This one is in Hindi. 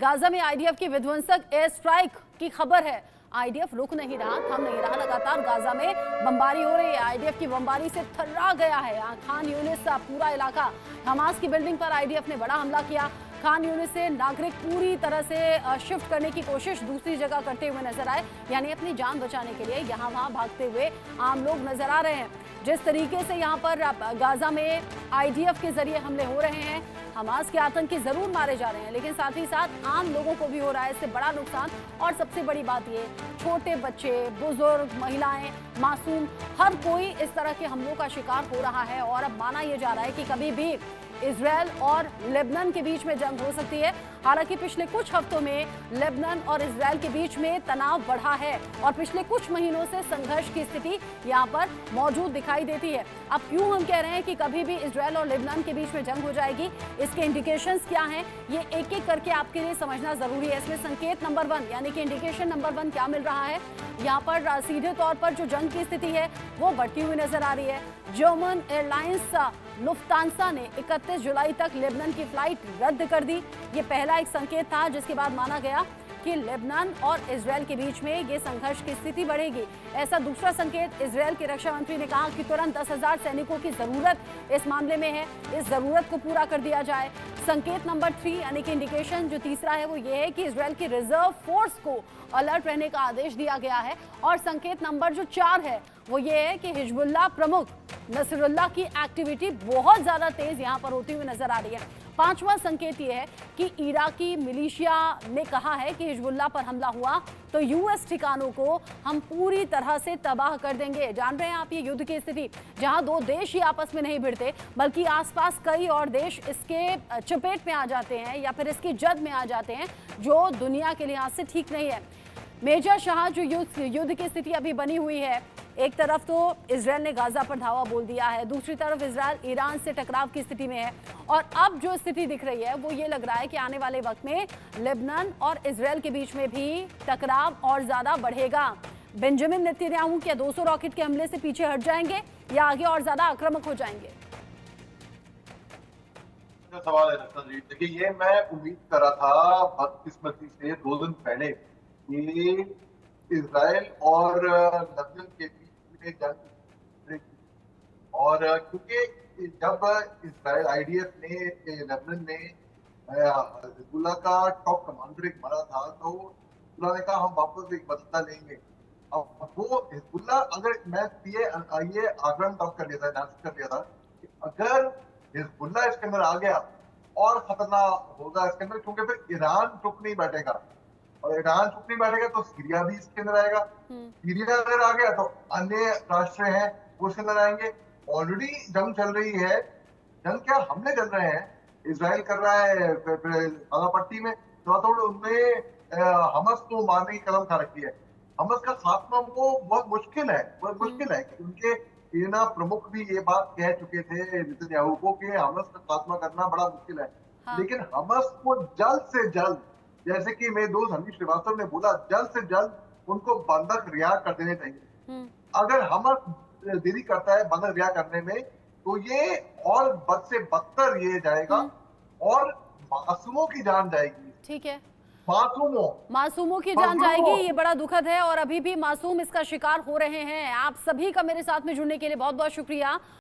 गाजा में आईडीएफ की विध्वंसक एयर स्ट्राइक की खबर है। आईडीएफ रुक नहीं रहा, थम नहीं रहा, लगातार गाजा में बमबारी हो रही है। आईडीएफ की बमबारी से थर्रा गया है खान यूनिस का पूरा इलाका। हमास की बिल्डिंग पर आईडीएफ ने बड़ा हमला किया। खान यूनिस से नागरिक पूरी तरह से शिफ्ट करने की कोशिश दूसरी जगह करते हुए नजर आए, यानी अपनी जान बचाने के लिए यहाँ वहाँ भागते हुए आम लोग नजर आ रहे हैं। जिस तरीके से यहाँ पर गाजा में आईडीएफ के जरिए हमले हो रहे हैं, हमास के आतंकी जरूर मारे जा रहे हैं, लेकिन साथ ही साथ आम लोगों को भी हो रहा है इससे बड़ा नुकसान। और सबसे बड़ी बात ये, छोटे बच्चे, बुजुर्ग, महिलाएं, मासूम, हर कोई इस तरह के हमलों का शिकार हो रहा है। और अब माना यह जा रहा है कि कभी भी इजरायल और लेबनान के बीच में जंग हो सकती है। हालांकि पिछले कुछ हफ्तों में लेबनान और इजरायल के बीच में तनाव बढ़ा है और पिछले कुछ महीनों से संघर्ष की स्थिति यहां पर मौजूद दिखाई देती है। अब क्यों हम कह रहे हैं कि कभी भी इजरायल और लेबनान के बीच में जंग हो जाएगी, इसके इंडिकेशंस क्या हैं, ये एक एक करके आपके लिए समझना जरूरी है। इसमें संकेत नंबर 1 यानी कि इंडिकेशन नंबर 1 क्या मिल रहा है, यहाँ पर सीधे तौर पर जो जंग की स्थिति है वो बढ़ती हुई नजर आ रही है। जर्मन एयरलाइंस लुफ्तांसा ने 31 जुलाई तक लेबनान की फ्लाइट रद्द कर दी। ये पहला एक संकेत था जिसके बाद माना गया कि लेबनान और इजरायल के बीच में ये संघर्ष की स्थिति बढ़ेगी। ऐसा दूसरा संकेत इजरायल के रक्षा मंत्री ने कहा कि तुरंत 10,000 सैनिकों की जरूरत इस मामले में है, इस जरूरत को पूरा कर दिया जाए। संकेत नंबर 3 यानी कि इंडिकेशन जो तीसरा है वो ये है कि इजरायल की रिजर्व फोर्स को अलर्ट रहने का आदेश दिया गया है। और संकेत नंबर जो 4 है वो ये है कि हिजबुल्लाह प्रमुख नसरुल्लाह की एक्टिविटी बहुत ज्यादा तेज यहां पर होती हुई नजर आ रही है। पांचवा संकेत ये है कि इराकी मिलिशिया ने कहा है कि हिजबुल्लाह पर हमला हुआ तो यूएस ठिकानों को हम पूरी तरह से तबाह कर देंगे। जान रहे हैं आप ये युद्ध की स्थिति, जहां दो देश ही आपस में नहीं भिड़ते बल्कि आसपास कई और देश इसके चपेट में आ जाते हैं या फिर इसकी जद में आ जाते हैं, जो दुनिया के लिहाज से ठीक नहीं है। मेजर शाह जो युद्ध की स्थिति अभी बनी हुई है, एक तरफ तो इजरायल ने गाजा पर धावा बोल दिया है, दूसरी तरफ इजरायल ईरान से टकराव की स्थिति में है। और अब जो स्थिति दिख रही है वो ये लग रहा है कि आने वाले वक्त में लेबनान और इजरायल के बीच में भी टकराव और ज्यादा बढ़ेगा। बेंजामिन नेतन्याहू क्या 200 रॉकेट के हमले से पीछे हट जाएंगे या आगे और ज्यादा आक्रामक हो जाएंगे? सवाल है रत्ना जी। देखिए, ये मैं उम्मीद कर रहा था बदकिस्मती से 2 दिन पहले कि इजराइल और लेबनान के बीच में जंग बढ़ेगी। और क्योंकि जब इजराइल आईडीएफ ने लेबनान में हिजबुल्लाह का टॉप कमांडर एक मरा था, तो हिजबुल्लाह ने कहा हम वापस एक बदला लेंगे। अब वो हिजबुल्लाह, अगर मैं ये आग्रह तब कर लिया था, अनाउंस कर लिया था कि अगर हिजबुल्लाह इसके अंदर आ गया और खतरनाक होगा इसके अंदर, क्योंकि फिर ईरान चुप नहीं बैठेगा और ईरान चुप नहीं बैठेगा तो सीरिया भी इसके अंदर आएगा। सीरिया अगर आ गया तो अन्य राष्ट्र हैं वो इसके अंदर आएंगे। ऑलरेडी जंग चल रही है, जंग क्या हमले चल रहे हैं, इजराइल कर रहा है गाजा पट्टी में, तो उनमें हमस को मारने की कदम खा रखी है। हमस का खात्मा वो बहुत मुश्किल है, कि उनके सेना प्रमुख भी ये बात कह चुके थे नेतन्याहू को कि हमस का खात्मा करना बड़ा मुश्किल है। हाँ। लेकिन हमस को जल्द से जल्द, जैसे कि मेरे दोस्त हनीश श्रीवास्तव ने बोला, जल्द से जल्द उनको बंधक रिहा कर देने चाहिए। अगर हमस देरी करता है बंधक रिहा करने में तो ये और बद से बदतर ये जाएगा और मासूमों की जान जाएगी। ठीक है, मासूमों की जान जाएगी, ये बड़ा दुखद है और अभी भी मासूम इसका शिकार हो रहे हैं। आप सभी का मेरे साथ में जुड़ने के लिए बहुत बहुत शुक्रिया।